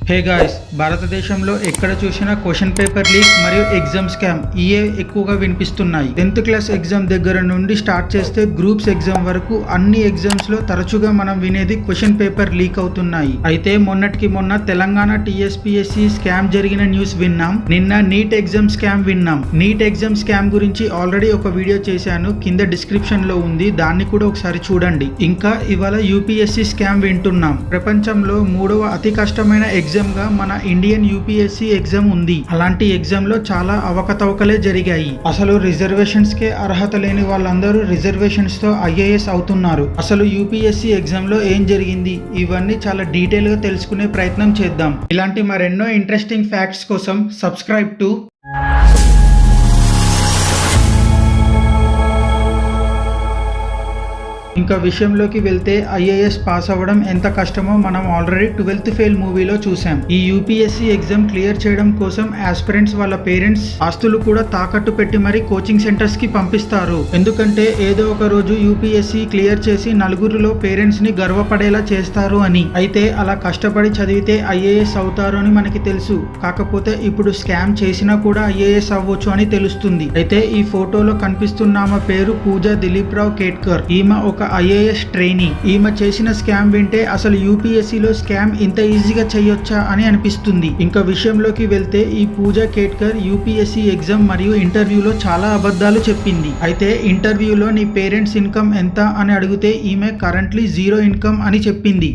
Hey guys, భారతదేశంలో ఎక్కడ చూసినా క్వశ్చన్ పేపర్ లీక్ మరియు ఎగ్జామ్ స్కామ్ ఇవే ఎక్కువగా వినిపిస్తున్నాయి. 10th క్లాస్ ఎగ్జామ్ దగ్గర నుండి స్టార్ట్ చేస్తే గ్రూప్స్ ఎగ్జామ్ వరకు అన్ని ఎగ్జామ్స్ లో తరచుగా మనం వినేది క్వశ్చన్ పేపర్ లీక్ అవుతున్నాయి. అయితే మొన్నటికి మొన్న తెలంగాణ టీఎస్పీఎస్సీ స్కామ్ జరిగిన న్యూస్ విన్నాం. నిన్న నీట్ ఎగ్జామ్ స్కామ్ విన్నాం. నీట్ ఎగ్జామ్ స్కామ్ గురించి ఆల్రెడీ ఒక వీడియో చేశాను, కింద డిస్క్రిప్షన్ లో ఉంది, దాన్ని కూడా ఒకసారి చూడండి. ఇంకా ఇవాళ యూపీఎస్సీ స్కామ్ వింటున్నాం. ప్రపంచంలో 3వ అతి కష్టమైన ఎగ్జామ్ గా మన ఇండియన్ యూపీఎస్సీ ఎగ్జామ్ ఉంది. అలాంటి ఎగ్జామ్ లో చాలా అవకతవకలే జరిగాయి. అసలు రిజర్వేషన్స్ కే అర్హత లేని వాళ్ళందరూ రిజర్వేషన్స్ తో ఐఏఎస్ అవుతున్నారు. అసలు యూపీఎస్సీ ఎగ్జామ్ లో ఏం జరిగింది, ఇవన్నీ చాలా డీటెయిల్ గా తెలుసుకునే ప్రయత్నం చేద్దాం. ఇలాంటి మరెన్నో ఇంట్రెస్టింగ్ ఫ్యాక్ట్స్ కోసం సబ్స్క్రైబ్ టు ఇంకా విషయంలోకి వెళ్తే ఐఏఎస్ పాస్ అవ్వడం ఎంత కష్టమో మనం ఆల్రెడీ 12th ఫెయిల్ మూవీలో చూసాం. ఈ యూపీఎస్సీ ఎగ్జామ్ క్లియర్ చేయడం కోసం ఆస్పిరెంట్స్ వాళ్ళ పేరెంట్స్ ఆస్తులు కూడా తాకట్టు పెట్టి మరి కోచింగ్ సెంటర్స్ కి పంపిస్తారు. ఎందుకంటే ఏదో ఒక రోజు యూపీఎస్సీ క్లియర్ చేసి నలుగురిలో పేరెంట్స్ ని గర్వపడేలా చేస్తారు అని. అయితే అలా కష్టపడి చదివితే ఐఏఎస్ అవుతారు అని మనకి తెలుసు. కాకపోతే ఇప్పుడు స్కామ్ చేసినా కూడా ఐఏఎస్ అవ్వచ్చు అని తెలుస్తుంది. అయితే ఈ ఫోటోలో కనిపిస్తున్న ఆమె పేరు పూజా దిలీప్ రావు కేట్కర్. ఈమె ఒక ఐఏఎస్ ట్రైనీ. ఈమె చేసిన స్కామ్ వింటే అసలు యూపీఎస్సీలో స్కామ్ ఇంత ఈజీగా చేయొచ్చా అని అనిపిస్తుంది. ఇంకా విషయంలోకి వెళ్తే ఈ పూజా కేట్కర్ యూపీఎస్సీ ఎగ్జామ్ మరియు ఇంటర్వ్యూలో చాలా అబద్ధాలు చెప్పింది. అయితే ఇంటర్వ్యూలో నీ పేరెంట్స్ ఇన్కమ్ ఎంత అని అడిగితే ఈమె కరెంట్లీ 0 ఇన్కమ్ అని చెప్పింది.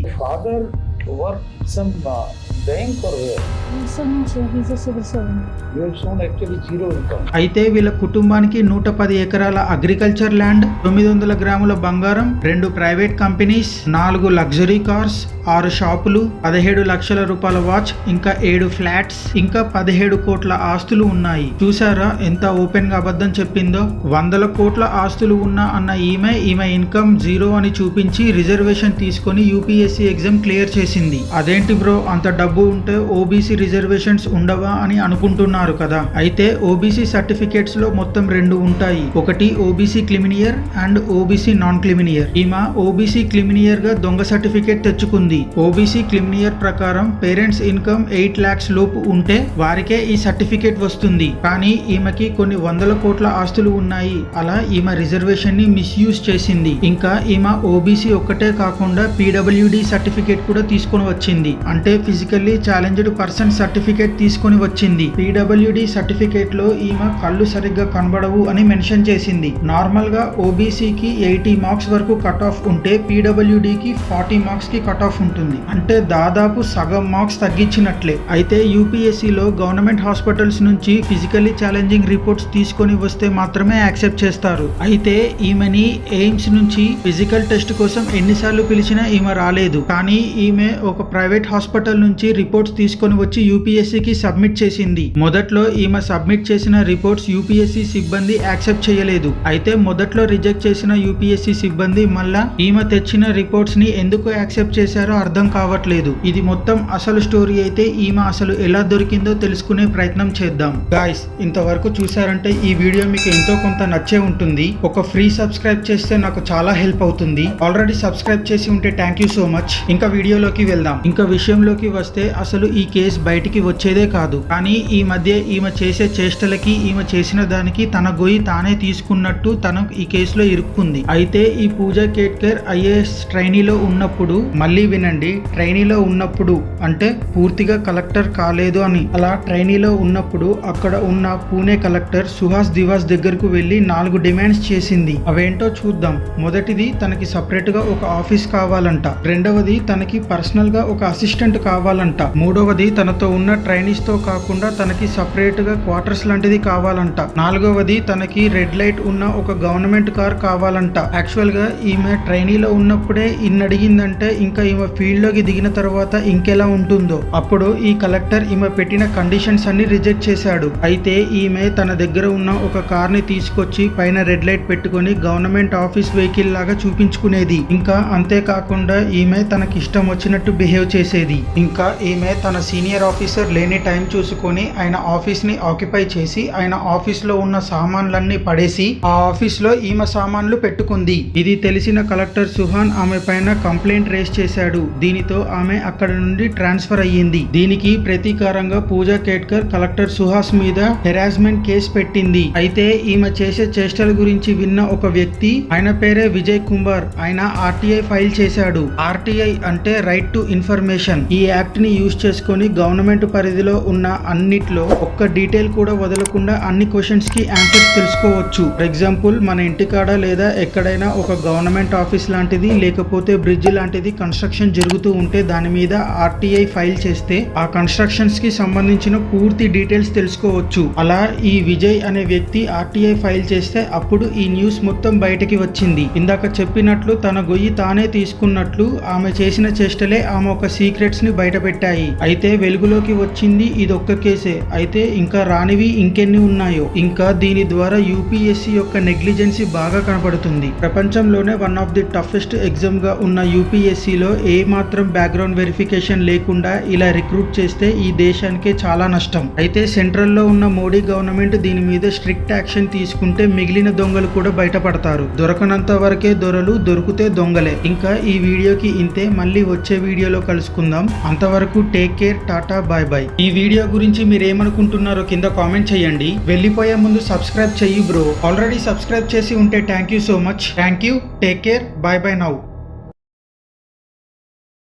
అయితే వీళ్ళ కుటుంబానికి 110 ఎకరాల అగ్రికల్చర్ ల్యాండ్, 900 గ్రాముల బంగారం, 2 ప్రైవేట్ కంపెనీస్, 4 లగ్జరీ కార్స్, 6 షాపులు, 17 లక్షల రూపాయల వాచ్, ఇంకా 7 ఫ్లాట్స్, ఇంకా 17 కోట్ల ఆస్తులు ఉన్నాయి. చూసారా ఎంత ఓపెన్ గా అబద్ధం చెప్పిందో. 100 కోట్ల ఆస్తులు ఉన్నా అన్న ఈమె ఇన్కమ్ 0 అని చూపించి రిజర్వేషన్ తీసుకొని యూపీఎస్సీ ఎగ్జామ్ క్లియర్ చేసింది. అదేంటి బ్రో, అంత డబ్బు ఉంటే ఓబీసీ రిజర్వేషన్స్ ఉండవా అని అనుకుంటున్నారు కదా. అయితే ఓబీసీ సర్టిఫికేట్స్ లో మొత్తం 2 ఉంటాయి. ఒకటి ఓబీసీ క్లిమినియర్ అండ్ ఓబీసీ నాన్ క్లిమినియర్. ఈమె ఓబీసీ క్లిమినియర్ గా దొంగ సర్టిఫికేట్ తెచ్చుకుంది. ఓబీసీ క్లిమినియర్ ప్రకారం పేరెంట్స్ ఇన్కమ్ 8 lakhs లోపు ఉంటే వారికే ఈ సర్టిఫికేట్ వస్తుంది. కానీ ఈమెకి కొన్ని 100 కోట్ల ఆస్తులు ఉన్నాయి. అలా ఈమె రిజర్వేషన్ ని మిస్యూజ్ చేసింది. ఇంకా ఈమె ఓబీసీ ఒక్కటే కాకుండా పీడబ్ల్యూడీ సర్టిఫికేట్ కూడా తీసుకొని వచ్చింది. అంటే ఫిజికల్లీ ఛాలెంజ్డ్ పర్సన్ సర్టిఫికేట్ తీసుకొని వచ్చింది. పీడబ్ల్యూడీ సర్టిఫికేట్ లో ఈమె కళ్ళు సరిగ్గా కనబడవు అని మెన్షన్ చేసింది. నార్మల్ గా ఓబీసీకి 80 మార్క్స్ వరకు కట్ ఆఫ్ ఉంటే పీడబ్ల్యూడీకి 40 మార్క్స్ కి కట్ ఆఫ్ ఉంటుంది. అంటే దాదాపు సగం మార్క్స్ తగ్గించినట్లే. అయితే యూపీఎస్సీలో గవర్నమెంట్ హాస్పిటల్స్ నుంచి ఫిజికల్లీ ఛాలెంజింగ్ రిపోర్ట్స్ తీసుకొని వస్తే మాత్రమే యాక్సెప్ట్ చేస్తారు. అయితే ఈమెని ఎయిమ్స్ నుంచి ఫిజికల్ టెస్ట్ కోసం ఎన్నిసార్లు పిలిచినా ఈమె రాలేదు. కానీ ఈమె ఒక ప్రైవేట్ హాస్పిటల్ నుంచి రిపోర్ట్స్ తీసుకొని వచ్చి యూపీఎస్సీకి సబ్మిట్ చేసింది. మొదట్లో ఈమె సబ్మిట్ చేసిన రిపోర్ట్స్ యూపీఎస్సీ సిబ్బంది యాక్సెప్ట్ చేయలేదు. అయితే మొదట్లో రిజెక్ట్ చేసిన యూపీఎస్సీ సిబ్బంది మళ్ళా ఈమె తెచ్చిన రిపోర్ట్స్ ని ఎందుకు యాక్సెప్ట్ చేశారో అర్థం కావట్లేదు. ఇది మొత్తం అసలు స్టోరీ. అయితే ఈమె అసలు ఎలా దొరికిందో తెలుసుకునే ప్రయత్నం చేద్దాం. గాయ్స్, ఇంతవరకు చూసారంటే ఈ వీడియో మీకు ఎంతో కొంత నచ్చే ఉంటుంది. ఒక ఫ్రీ సబ్స్క్రైబ్ చేస్తే నాకు చాలా హెల్ప్ అవుతుంది. ఆల్రెడీ సబ్స్క్రైబ్ చేసి ఉంటే థ్యాంక్ యూ సో మచ్. ఇంకా వీడియోలోకి వెళ్దాం. ఇంకా విషయంలోకి వస్తే అసలు ఈ కేసు బయటికి వచ్చేదే కాదు. కానీ ఈ మధ్య ఈమె చేసే చేష్టలకి, ఈమె చేసిన దానికి తన గొయ్యి తానే తీసుకున్నట్టు తను ఈ కేసులో ఇరుక్కుంది. అయితే ఈ పూజా కేట్కర్ ఐఏఎస్ ట్రైనీలో ఉన్నప్పుడు, మళ్ళీ వినండి, ట్రైనీలో ఉన్నప్పుడు అంటే పూర్తిగా కలెక్టర్ కాలేదు అని. అలా ట్రైనీలో ఉన్నప్పుడు అక్కడ ఉన్న పూణే కలెక్టర్ సుహాస్ దివాస్ దగ్గరకు వెళ్లి 4 డిమాండ్స్ చేసింది. అవేంటో చూద్దాం. మొదటిది, తనకి సపరేట్ గా ఒక ఆఫీస్ కావాలంట. రెండవది, తనకి పర్సనల్ గా ఒక అసిస్టెంట్ కావాలంట. మూడవది, తనతో ఉన్న ట్రైనీస్ తో కాకుండా తనకి సపరేట్ గా క్వార్టర్స్ లాంటిది కావాలంట. నాలుగవది, తనకి రెడ్ లైట్ ఉన్న ఒక గవర్నమెంట్ కార్ కావాలంట. యాక్చువల్ గా ఈమె ట్రైనీలో ఉన్నప్పుడే ఇన్ని అడిగిందంటే ఇంకా ఈమె ఫీల్డ్ లోకి దిగిన తర్వాత ఇంకెలా ఉంటుందో. అప్పుడు ఈ కలెక్టర్ ఈమె పెట్టిన కండిషన్స్ అన్ని రిజెక్ట్ చేశాడు. అయితే ఈమె తన దగ్గర ఉన్న ఒక కార్ ని తీసుకొచ్చి పైన రెడ్ లైట్ పెట్టుకుని గవర్నమెంట్ ఆఫీస్ వెహికల్ లాగా చూపించుకునేది. ఇంకా అంతేకాకుండా ఈమె తనకి ఇష్టం వచ్చినట్టు బిహేవ్ చేసేది. ఇంకా ఈమె తన సీనియర్ ఆఫీసర్ లేని టైం చూసుకొని ఆయన ఆఫీస్ ని ఆక్యుపై చేసి ఆయన ఆఫీస్ లో ఉన్న సామాన్లన్నీ పడేసి ఆ ఆఫీస్ లో ఈమె సామాన్లు పెట్టుకుంది. ఇది తెలిసిన కలెక్టర్ సుహాన్ ఆమె పైన కంప్లైంట్ రేస్ చేశాడు. దీనితో ఆమె అక్కడ నుండి ట్రాన్స్ఫర్ అయ్యింది. దీనికి ప్రతీకారంగా పూజా కేట్కర్ కలెక్టర్ సుహాస్ మీద హెరాస్మెంట్ కేసు పెట్టింది. అయితే ఈమె చేసే చేష్టల గురించి విన్న ఒక వ్యక్తి, ఆయన పేరే విజయ్ కుమార్, ఆయన ఆర్టీఐ ఫైల్ చేశాడు. ఆర్టీఐ అంటే రైట్ టు ఇన్ఫర్మేషన్. ఈ యాక్ట్ ని యూజ్ చేసుకొని గవర్నమెంట్ పరిధిలో ఉన్న అన్నిట్లో ఒక్క డీటెయిల్ కూడా వదలకుండా అన్ని క్వశ్చన్స్ కి ఆన్సర్స్ తెలుసుకోవచ్చు. ఫర్ ఎగ్జాంపుల్, మన ఇంటికాడ లేదా ఎక్కడైనా ఒక గవర్నమెంట్ ఆఫీస్ లాంటిది లేకపోతే బ్రిడ్జ్ లాంటిది కన్స్ట్రక్షన్ జరుగుతూ ఉంటే దాని మీద ఆర్టీఐ ఫైల్ చేస్తే ఆ కన్స్ట్రక్షన్స్ కి సంబంధించిన పూర్తి డీటెయిల్స్ తెలుసుకోవచ్చు. అలా ఈ విజయ్ అనే వ్యక్తి ఆర్టీఐ ఫైల్ చేస్తే అప్పుడు ఈ న్యూస్ మొత్తం బయటకి వచ్చింది. ఇందాక చెప్పినట్లు తన గొయ్యి తానే తీసుకున్నట్లు ఆమె చేసిన చేష్టలే ఆమె ఒక సీక్రెట్స్ ని బయట పెట్టాయి. అయితే వెలుగులోకి వచ్చింది ఇదొక్క కేసే. అయితే ఇంకా రానివి ఇంకెన్ని ఉన్నాయో. ఇంకా దీని ద్వారా యూపీఎస్సీ యొక్క నెగ్లిజెన్సీ బాగా కనపడుతుంది. ప్రపంచంలోనే one of the toughest exam గా ఉన్న యూపీఎస్సీలో ఏ మాత్రం బ్యాక్గ్రౌండ్ వెరిఫికేషన్ లేకుండా ఇలా రిక్రూట్ చేస్తే ఈ దేశానికే చాలా నష్టం. అయితే సెంట్రల్ లో ఉన్న మోడీ గవర్నమెంట్ దీని మీద స్ట్రిక్ట్ యాక్షన్ తీసుకుంటే మిగిలిన దొంగలు కూడా బయటపడతారు. దొరకనంత వరకే దొరలు, దొరికితే దొంగలే. ఇంకా ఈ వీడియోకి ఇంతే. మళ్ళీ వచ్చే వీడియోలో కలుసుకుందాం. అంతవరకు take care, tata, bye bye. ఈ వీడియో గురించి మీరు ఏమనుకుంటున్నారో కింద కామెంట్ చేయండి. వెళ్ళిపోయే ముందు సబ్స్క్రైబ్ చెయ్యి బ్రో. ఆల్రెడీ సబ్స్క్రైబ్ చేసి ఉంటే thank you so much. Thank you, take care, bye bye now.